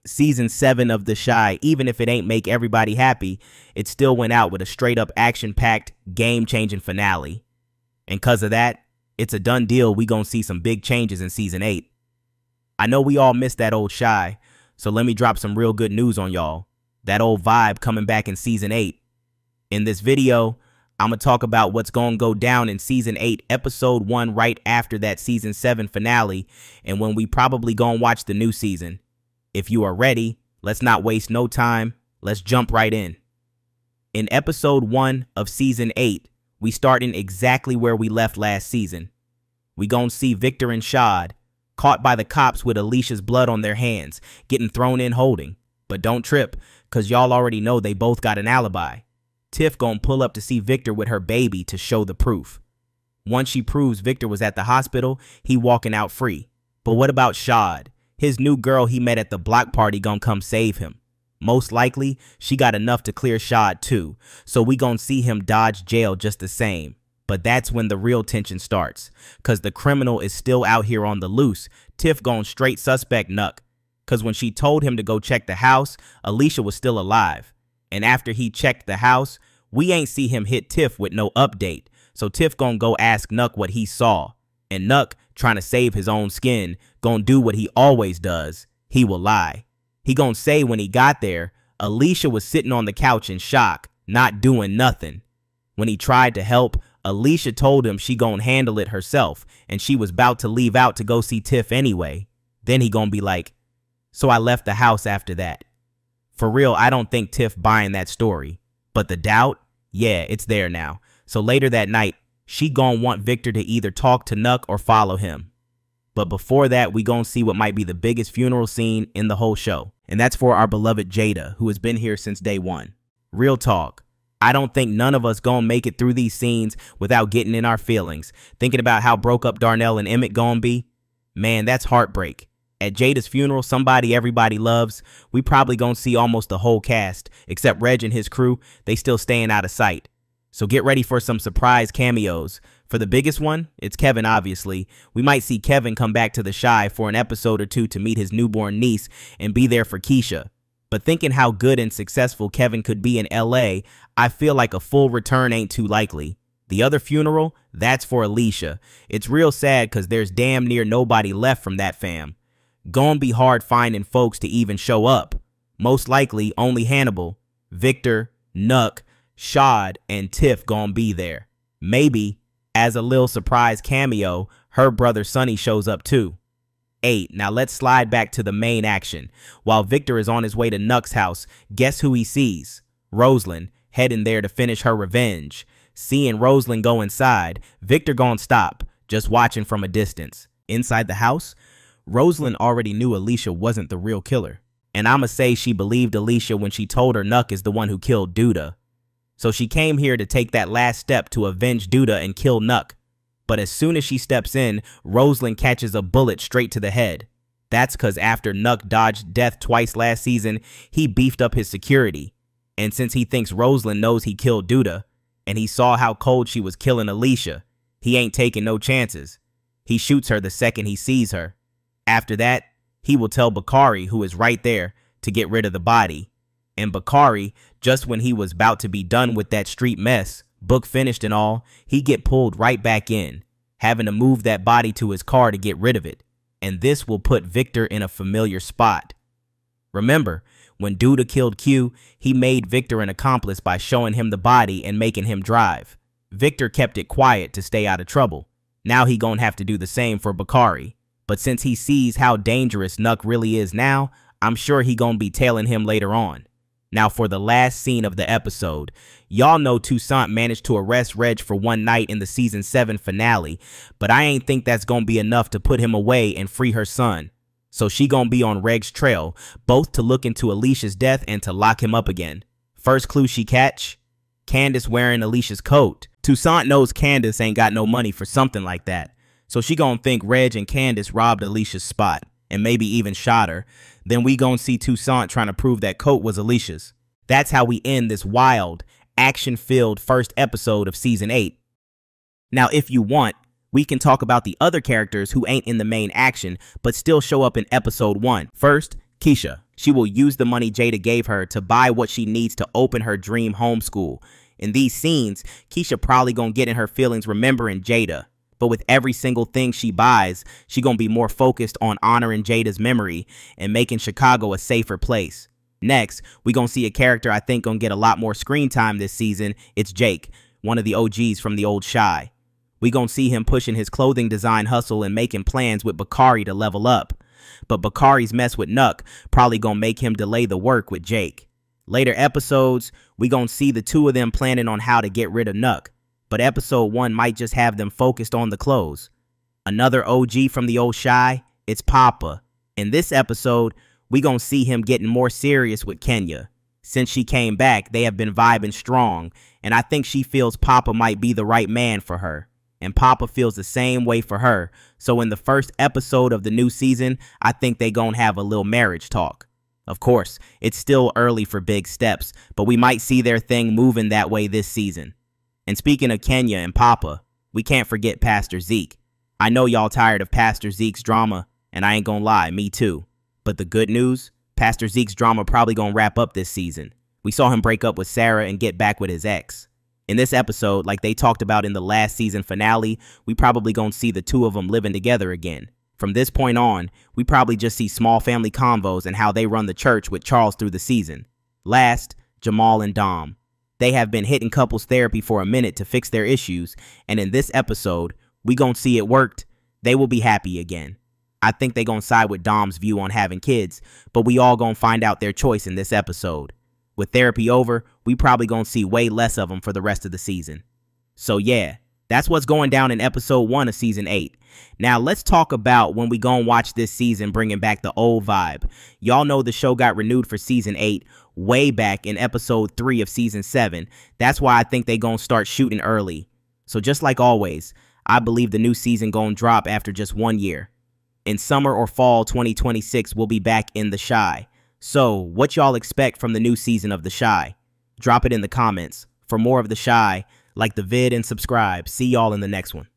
Season 7 of The Chi, even if it ain't make everybody happy, it still went out with a straight-up action-packed, game-changing finale. And cause of that, it's a done deal we gonna see some big changes in Season 8. I know we all missed that old Chi, so let me drop some real good news on y'all. That old vibe coming back in Season 8. In this video, I'm gonna talk about what's gonna go down in Season 8, Episode 1 right after that Season 7 finale, and when we probably gonna watch the new season. If you are ready, let's not waste no time. Let's jump right in. In Episode 1 of Season 8, we starting exactly where we left last season. We gonna see Victor and Shad caught by the cops with Alicia's blood on their hands, getting thrown in holding. But don't trip, cause y'all already know they both got an alibi. Tiff gonna pull up to see Victor with her baby to show the proof. Once she proves Victor was at the hospital, he walking out free. But what about Shad? His new girl he met at the block party gonna come save him. Most likely, she got enough to clear Shad too, so we gonna see him dodge jail just the same. But that's when the real tension starts, cause the criminal is still out here on the loose. Tiff gonna straight suspect Nuck, cause when she told him to go check the house, Alicia was still alive. And after he checked the house, we ain't see him hit Tiff with no update, so Tiff gonna go ask Nuck what he saw. And Nuck, trying to save his own skin, gonna do what he always does. He will lie. He gonna say when he got there, Alicia was sitting on the couch in shock, not doing nothing. When he tried to help, Alicia told him she gonna handle it herself, and she was about to leave out to go see Tiff anyway. Then he gonna be like, so I left the house after that. For real, I don't think Tiff buying that story. But the doubt, yeah, it's there now. So later that night, she gon' want Victor to either talk to Nuck or follow him. But before that, we gon' see what might be the biggest funeral scene in the whole show. And that's for our beloved Jada, who has been here since day one. Real talk. I don't think none of us gon' make it through these scenes without getting in our feelings. Thinking about how broke up Darnell and Emmett gon' be. Man, that's heartbreak. At Jada's funeral, somebody everybody loves, we probably gon' see almost the whole cast. Except Reg and his crew, they still staying out of sight. So get ready for some surprise cameos. For the biggest one, it's Kevin obviously. We might see Kevin come back to the Chi for an episode or two to meet his newborn niece and be there for Keisha. But thinking how good and successful Kevin could be in LA, I feel like a full return ain't too likely. The other funeral, that's for Alicia. It's real sad cause there's damn near nobody left from that fam. Gonna be hard finding folks to even show up. Most likely only Hannibal, Victor, Nuck, Shad, and Tiff gonna be there. Maybe, as a little surprise cameo, her brother Sonny shows up too. 8. Now let's slide back to the main action. While Victor is on his way to Nuck's house, guess who he sees? Roselyn, heading there to finish her revenge. Seeing Roselyn go inside, Victor gonna stop, just watching from a distance. Inside the house, Roselyn already knew Alicia wasn't the real killer. And I'ma say she believed Alicia when she told her Nuck is the one who killed Duda. So she came here to take that last step to avenge Duda and kill Nuck. But as soon as she steps in, Roselyn catches a bullet straight to the head. That's cause after Nuck dodged death twice last season, he beefed up his security. And since he thinks Roselyn knows he killed Duda, and he saw how cold she was killing Alicia, he ain't taking no chances. He shoots her the second he sees her. After that, he will tell Bakari, who is right there, to get rid of the body. And Bakari, just when he was about to be done with that street mess, book finished and all, he get pulled right back in, having to move that body to his car to get rid of it. And this will put Victor in a familiar spot. Remember, when Duda killed Q, he made Victor an accomplice by showing him the body and making him drive. Victor kept it quiet to stay out of trouble. Now he gonna have to do the same for Bakari. But since he sees how dangerous Nuck really is now, I'm sure he gonna be tailing him later on. Now for the last scene of the episode, y'all know Toussaint managed to arrest Reg for one night in the season 7 finale, but I ain't think that's gonna be enough to put him away and free her son. So she gonna be on Reg's trail, both to look into Alicia's death and to lock him up again. First clue she catch? Candace wearing Alicia's coat. Toussaint knows Candace ain't got no money for something like that, so she gonna think Reg and Candace robbed Alicia's spot, and maybe even shot her. Then we gonna see Toussaint trying to prove that coat was Alicia's. That's how we end this wild, action-filled first episode of Season 8. Now, if you want, we can talk about the other characters who ain't in the main action, but still show up in Episode 1. First, Keisha. She will use the money Jada gave her to buy what she needs to open her dream homeschool. In these scenes, Keisha probably gonna get in her feelings remembering Jada. But with every single thing she buys, she gonna be more focused on honoring Jada's memory and making Chicago a safer place. Next, we gonna see a character I think gonna get a lot more screen time this season. It's Jake, one of the OGs from the old Shy. We gonna see him pushing his clothing design hustle and making plans with Bakari to level up. But Bakari's mess with Nuck probably gonna make him delay the work with Jake. Later episodes, we gonna see the two of them planning on how to get rid of Nuck. But episode 1 might just have them focused on the clothes. Another OG from the old Shy, it's Papa. In this episode, we gonna see him getting more serious with Kenya. Since she came back, they have been vibing strong, and I think she feels Papa might be the right man for her. And Papa feels the same way for her. So in the first episode of the new season, I think they gonna have a little marriage talk. Of course, it's still early for big steps, but we might see their thing moving that way this season. And speaking of Kenya and Papa, we can't forget Pastor Zeke. I know y'all tired of Pastor Zeke's drama, and I ain't gonna lie, me too. But the good news, Pastor Zeke's drama probably gonna wrap up this season. We saw him break up with Sarah and get back with his ex. In this episode, like they talked about in the last season finale, we probably gonna see the two of them living together again. From this point on, we probably just see small family convos and how they run the church with Charles through the season. Last, Jamal and Dom. They have been hitting couples therapy for a minute to fix their issues, and in this episode, we gonna see it worked. They will be happy again. I think they gonna side with Dom's view on having kids, but we all gonna find out their choice in this episode. With therapy over, we probably gonna see way less of them for the rest of the season. So yeah, that's what's going down in episode 1 of season 8. Now let's talk about when we gonna watch this season bringing back the old vibe. Y'all know the show got renewed for season 8 way back in episode 3 of season 7. That's why I think they gonna start shooting early. So just like always, I believe the new season gonna drop after just 1 year. In summer or fall 2026, we'll be back in The Shy. So what y'all expect from the new season of The Shy? Drop it in the comments. For more of The Shy, like the vid and subscribe. See y'all in the next one.